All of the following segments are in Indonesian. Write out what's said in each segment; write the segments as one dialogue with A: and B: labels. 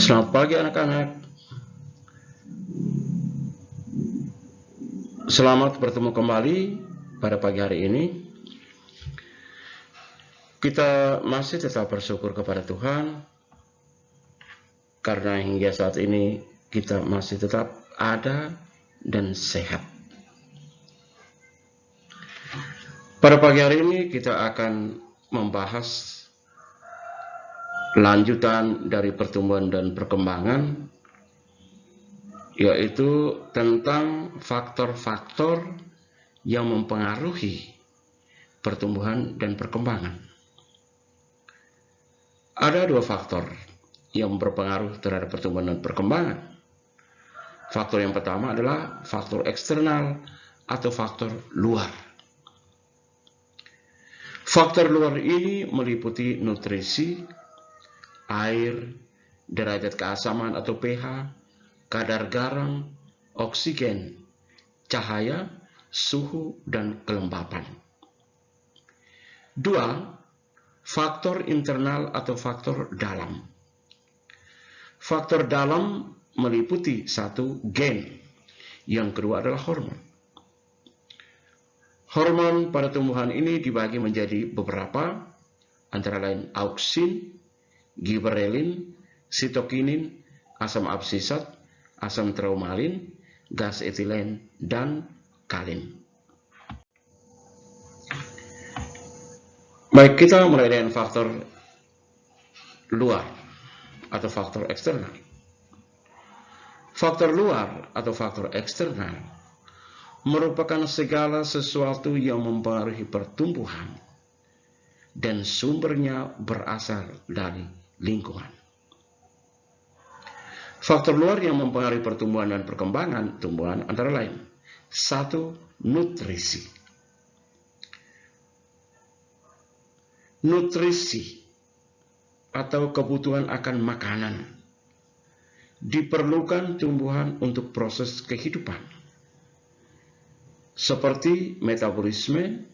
A: Selamat pagi anak-anak. Selamat bertemu kembali pada pagi hari ini. Kita masih tetap bersyukur kepada Tuhan karena hingga saat ini kita masih tetap ada dan sehat. Pada pagi hari ini kita akan membahas lanjutan dari pertumbuhan dan perkembangan, yaitu tentang faktor-faktor yang mempengaruhi pertumbuhan dan perkembangan. Ada dua faktor yang berpengaruh terhadap pertumbuhan dan perkembangan. Faktor yang pertama adalah faktor eksternal atau faktor luar. Faktor luar ini meliputi nutrisi, air, derajat keasaman atau pH, kadar garam, oksigen, cahaya, suhu, dan kelembapan. Dua, faktor internal atau faktor dalam. Faktor dalam meliputi satu, gen. Yang kedua adalah hormon. Hormon pada tumbuhan ini dibagi menjadi beberapa, antara lain auksin, giberelin, sitokinin, asam absisat, asam traumalin, gas etilen, dan kalin. Baik, kita mulai dengan faktor luar atau faktor eksternal. Faktor luar atau faktor eksternal merupakan segala sesuatu yang mempengaruhi pertumbuhan dan sumbernya berasal dari lingkungan. Faktor luar yang mempengaruhi pertumbuhan dan perkembangan tumbuhan antara lain: satu, nutrisi. Nutrisi atau kebutuhan akan makanan diperlukan tumbuhan untuk proses kehidupan, seperti metabolisme,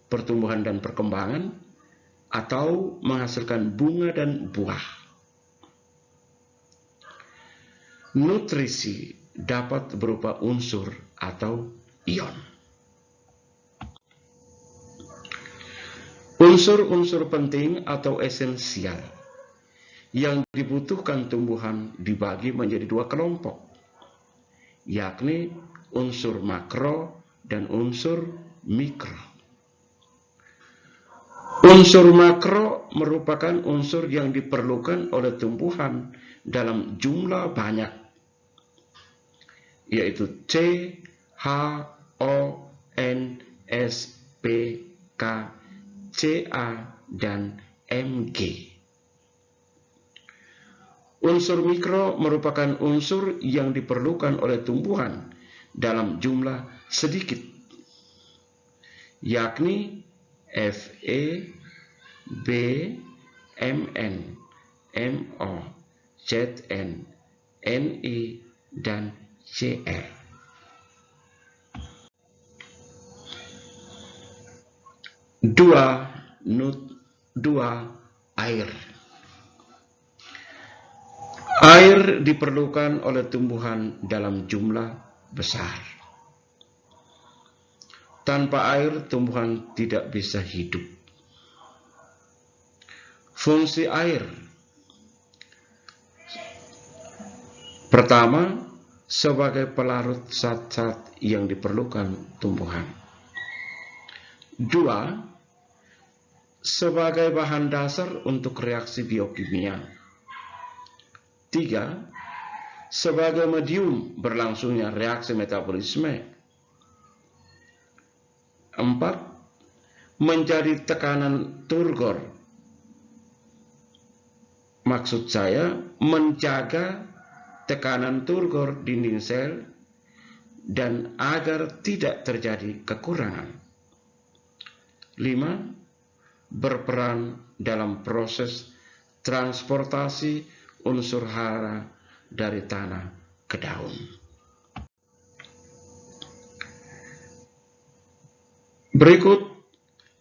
A: pertumbuhan dan perkembangan, atau menghasilkan bunga dan buah. Nutrisi dapat berupa unsur atau ion. Unsur-unsur penting atau esensial yang dibutuhkan tumbuhan dibagi menjadi dua kelompok, yakni unsur makro dan unsur mikro. Unsur makro merupakan unsur yang diperlukan oleh tumbuhan dalam jumlah banyak, yaitu C, H, O, N, S, P, K, Ca, dan Mg. Unsur mikro merupakan unsur yang diperlukan oleh tumbuhan dalam jumlah sedikit, yakni Fe, B, Mn, Mo, Zn, Ni, dan Cl. Dua, air. Air diperlukan oleh tumbuhan dalam jumlah besar. Tanpa air, tumbuhan tidak bisa hidup. Fungsi air: pertama, sebagai pelarut zat-zat yang diperlukan tumbuhan. Dua, sebagai bahan dasar untuk reaksi biokimia. Tiga, sebagai medium berlangsungnya reaksi metabolisme. Empat, menjadi tekanan turgor. Maksud saya, menjaga tekanan turgor dinding sel dan agar tidak terjadi kekurangan. 5, berperan dalam proses transportasi unsur hara dari tanah ke daun. Berikut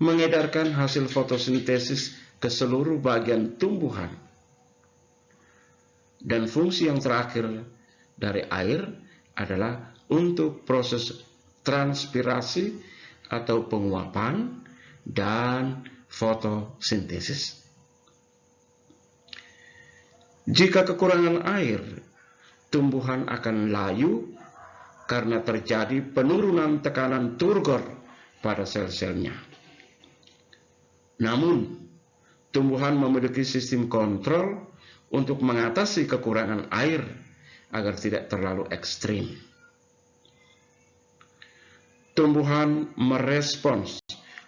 A: mengedarkan hasil fotosintesis ke seluruh bagian tumbuhan. Dan fungsi yang terakhir dari air adalah untuk proses transpirasi atau penguapan dan fotosintesis. Jika kekurangan air, tumbuhan akan layu karena terjadi penurunan tekanan turgor pada sel-selnya. Namun, tumbuhan memiliki sistem kontrol untuk mengatasi kekurangan air agar tidak terlalu ekstrim. Tumbuhan merespons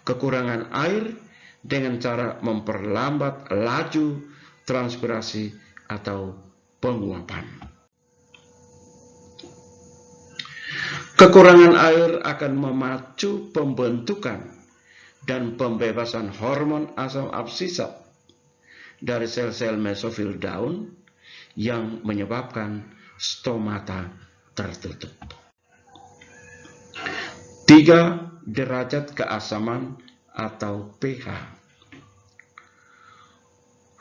A: kekurangan air dengan cara memperlambat laju transpirasi atau penguapan. Kekurangan air akan memacu pembentukan dan pembebasan hormon asam absisat dari sel-sel mesofil daun yang menyebabkan stomata tertutup. 3. Derajat keasaman atau pH.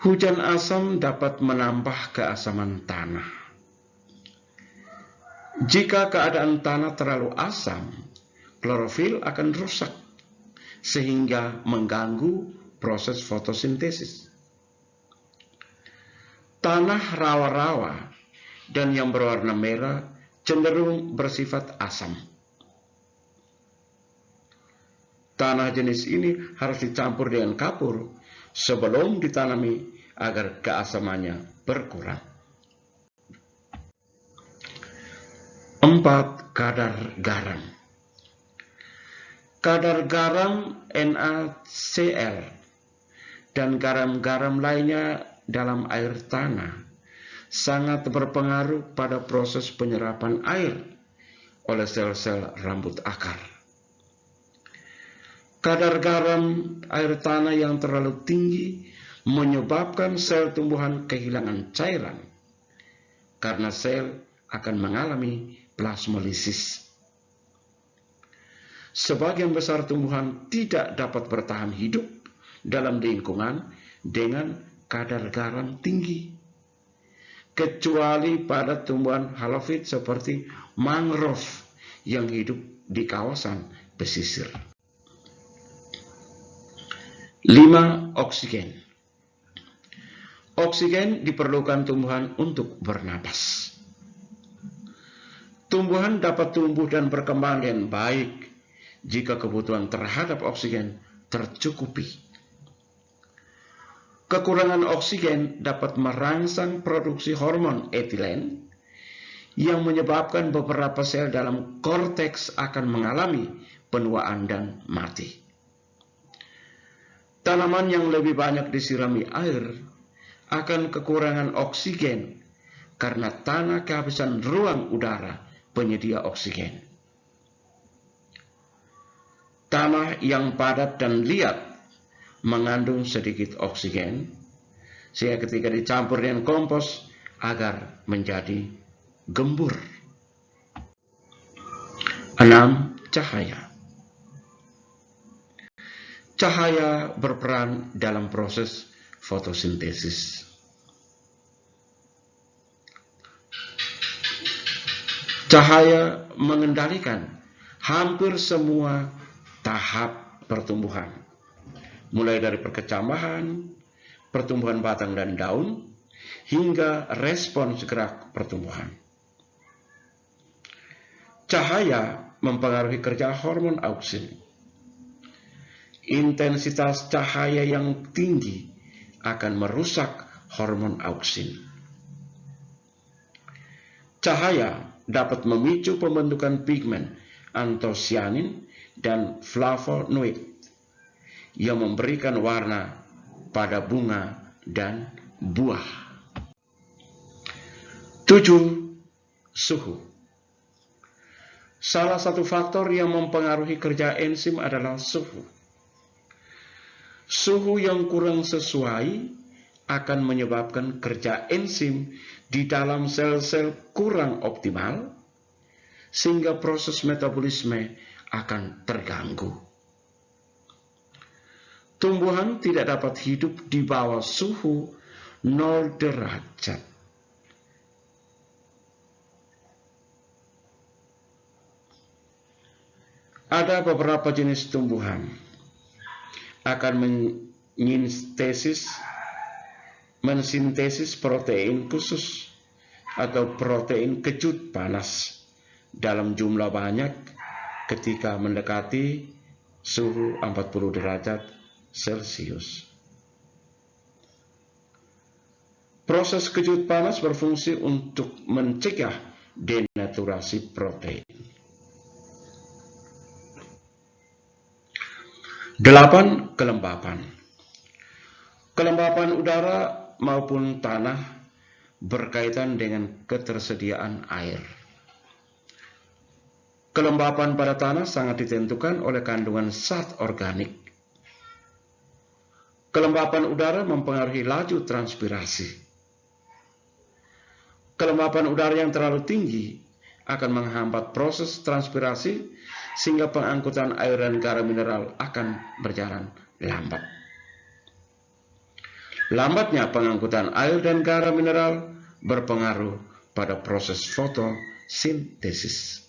A: Hujan asam dapat menambah keasaman tanah. Jika keadaan tanah terlalu asam, klorofil akan rusak sehingga mengganggu proses fotosintesis. Tanah rawa-rawa dan yang berwarna merah cenderung bersifat asam. Tanah jenis ini harus dicampur dengan kapur sebelum ditanami agar keasamannya berkurang. 4. Kadar garam. Kadar garam NaCl dan garam-garam lainnya dalam air tanah sangat berpengaruh pada proses penyerapan air oleh sel-sel rambut akar. Kadar garam air tanah yang terlalu tinggi menyebabkan sel tumbuhan kehilangan cairan karena sel akan mengalami plasmolisis. Sebagian besar tumbuhan tidak dapat bertahan hidup dalam lingkungan dengan kadar garam tinggi, kecuali pada tumbuhan halofit seperti mangrove yang hidup di kawasan pesisir. 5. Oksigen. Oksigen diperlukan tumbuhan untuk bernapas. Tumbuhan dapat tumbuh dan berkembang dengan baik jika kebutuhan terhadap oksigen tercukupi. Kekurangan oksigen dapat merangsang produksi hormon etilen yang menyebabkan beberapa sel dalam korteks akan mengalami penuaan dan mati. Tanaman yang lebih banyak disirami air akan kekurangan oksigen karena tanah kehabisan ruang udara penyedia oksigen. Tanah yang padat dan liat mengandung sedikit oksigen, sehingga ketika dicampur dengan kompos agar menjadi gembur. 6. Cahaya. Cahaya berperan dalam proses fotosintesis. Cahaya mengendalikan hampir semua tahap pertumbuhan, mulai dari perkecambahan, pertumbuhan batang dan daun, hingga respons gerak pertumbuhan. Cahaya mempengaruhi kerja hormon auksin. Intensitas cahaya yang tinggi akan merusak hormon auksin. Cahaya dapat memicu pembentukan pigmen antosianin dan flavonoid yang memberikan warna pada bunga dan buah. 7. Suhu. Salah satu faktor yang mempengaruhi kerja enzim adalah suhu. Suhu yang kurang sesuai akan menyebabkan kerja enzim di dalam sel-sel kurang optimal, sehingga proses metabolisme akan terganggu. Tumbuhan tidak dapat hidup di bawah suhu 0 derajat. Ada beberapa jenis tumbuhan akan mensintesis protein khusus atau protein kejut panas dalam jumlah banyak ketika mendekati suhu 40 derajat Celcius. Proses kejut panas berfungsi untuk mencegah denaturasi protein. 8. Kelembapan. Kelembapan udara maupun tanah berkaitan dengan ketersediaan air. Kelembapan pada tanah sangat ditentukan oleh kandungan zat organik. Kelembapan udara mempengaruhi laju transpirasi. Kelembapan udara yang terlalu tinggi akan menghambat proses transpirasi sehingga pengangkutan air dan garam mineral akan berjalan lambat. Lambatnya pengangkutan air dan garam mineral berpengaruh pada proses fotosintesis.